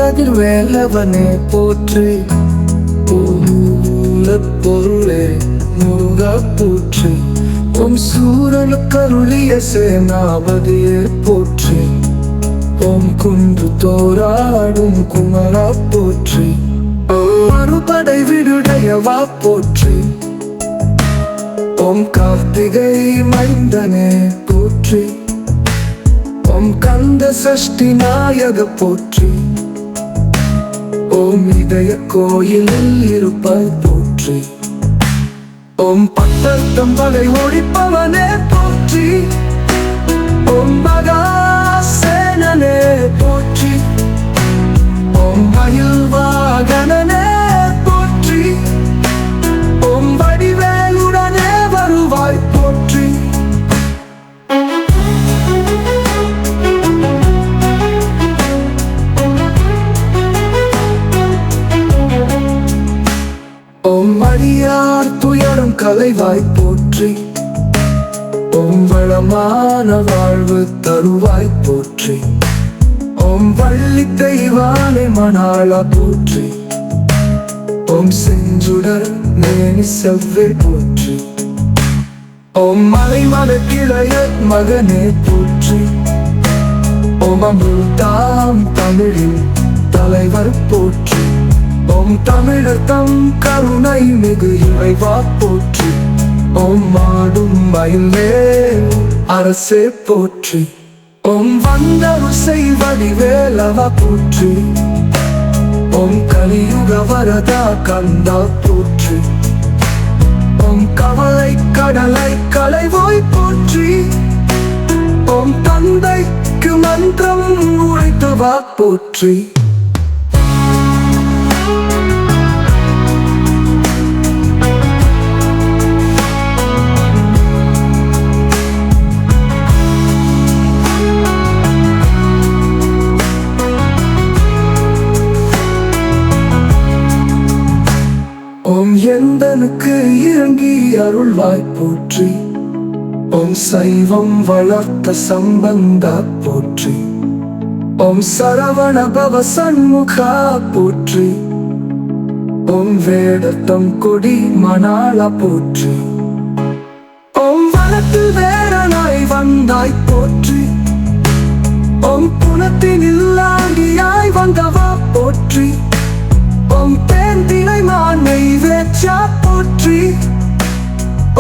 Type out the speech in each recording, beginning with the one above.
கதிர்வேலவனே போற்றி, பொருளே முருகா போற்றி. ஓம் சூரனுக்கருளிய சேனாபதியே போற்றி, ஓம் குன்று தோராடும் குமரா போற்றி. மறுபடை விடுடையவா போற்றி, ஓம் கார்த்திகை மைந்தனே போற்றி, ஓம் கந்த சஷ்டி நாயக போற்றி. ஓம் இதய கோயிலில் இருப்பாய் போற்றி, ஓம் பட்டத்தம் பகை ஒழிப்பவனே போற்றி, ஓம் மகாசேனனே போற்றி, ஓம் மயில் வாகனனே போற்றி, ஓம் வடிவேலுடனே வருவாய் போற்றி. ஓம் அடியார் துயரம் கலைவாய் போற்றி, ஓம் வளமான வாழ்வு தருவாய் போற்றி, ஓம் வள்ளி தெய்வானை மணாளா போற்றி, ஓம் செஞ்சுடர் நேனி செவ்வே போற்றி, ஓம் மலைமல கிளைய மகனே போற்றி, ஓம் அமிழ்தாம் தமிழின் தலைவர் போற்றி, ஓம் தமிழர் தம் கருணை மிகு இறைவா போற்றி, ஓம் மாடும் மயில்வேல் அரசே போற்றி, ஓம் வந்தருள் செய்வடிவேலவா போற்றி, ஓம் கலியுக வரதா கந்தா போற்றி, ஓம் கவலை கடலை களைவாய் போற்றி, ஓம் தந்தைக்கு மந்திரம் உரைத்தவா போற்றி. ஓம் எந்தனுக்கு இறங்கி அருள்வாய் போற்றி, ஓம் சைவம் வளர்த்த சம்பந்தா போற்றி, ஓம் சரவண பவ சண்முகா போற்றி, ஓம் வேதத்தம் கொடி மணாளா போற்றி, ஓம் வனத்து வேரனாய் வந்தாய் போற்றி, ஓம் புனத்தின் இல்லாங்கியாய் வந்தவா போற்றி, ஓம் தேந்தினை மானை வேச்சா போற்றி,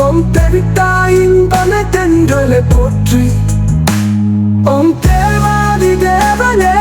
ஓம் தெவித்தாயின் பனை தென்றலை போற்றி, ஓம் தேவாதி தேவனே